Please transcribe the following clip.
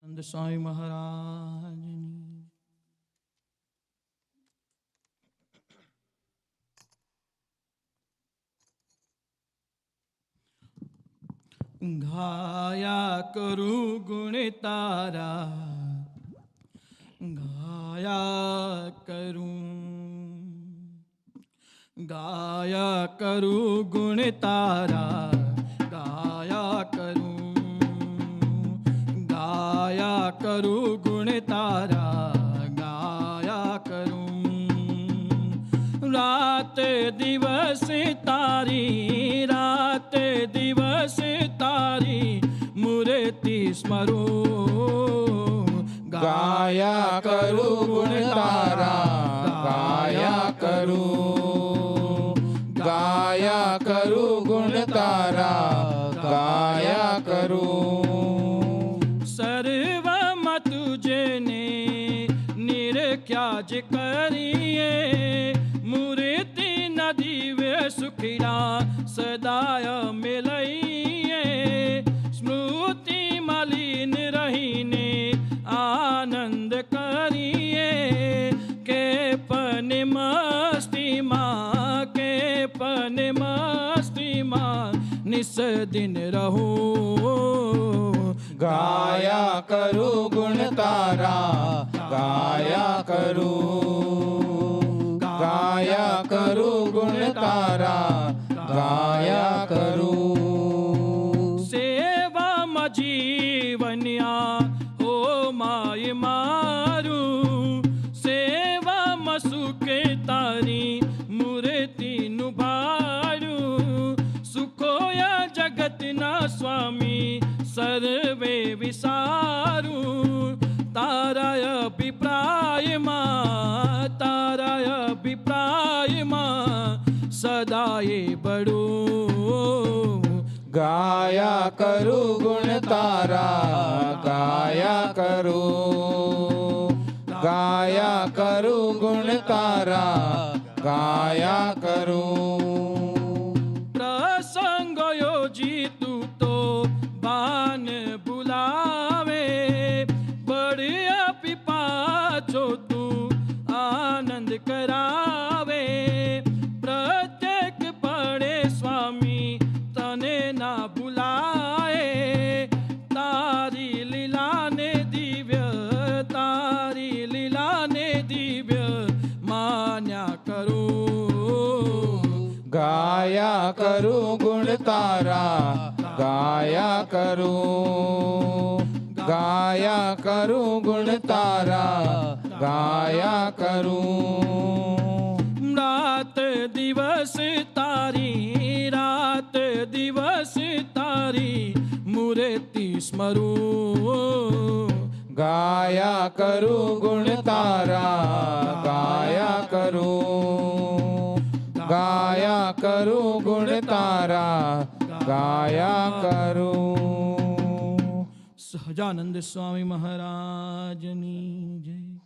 નંદ સ્વામી મહારાજની ગાયા કરું ગુણ તારા, ગાયા કરું ગુણ તારા, ગાયા કરું ગુણ તારા, ગાયા કરું રાત દિવસ તારી, રાત દિવસ તારી મૂર્તિ સ્મરું, ગાયા કરું ગુણ તારા, ગાયા કરું ગુણ તારા, ગાયા કરું સર્વમાં તુજને નિરખ્યા જ કરીએ, મૂર્તિ ના દિવ્ય સુખીડા સદાય મેલઈએ, સ્મૃતિ મલિન રહીને આનંદ કરીએ, કે પને મસ્તીમાં, કે પને મસ્તીમાં નિસદિન રહું, ગાયા કરું ગુણ તારા, ગાયા કરું ગુણ તારા, ગાયા કરું સેવામાં જીવન્યા હો માય મારું, સેવામાં સુખે તારી મૂર્તિનું ભાડું, સુખોયા જગતના સ્વામી સર્વે વિસારું, તારા અભિપ્રાયમાં, તારા અભિપ્રાયમાં સદાય બડું, ગાયા કરું ગુણ તારા, ગાયા કરું ગુણ તારા, ગાયા કરું પ્રસંગ યોજી તું તો બાન બુલાવે, બળિયા પીપાછો તું આનંદ કરાવે, પ્રત્યેક પડે સ્વામી તને ના ભૂલાય, તારી લીલાને દિવ્ય, તારી લીલાને દિવ્ય માન્યા કરું, ગાયા કરું ગુણ તારા, ગાયા કરું ગુણ તારા, ગાયા કરું રાત દિવસ તારી, રાત દિવસ તારી મૂર્તિ સ્મરું, ગાયા કરું ગુણ તારા, ગાયા કરું ગુણ તારા, ગાયા કરું સહજાનંદ સ્વામી મહારાજની જય.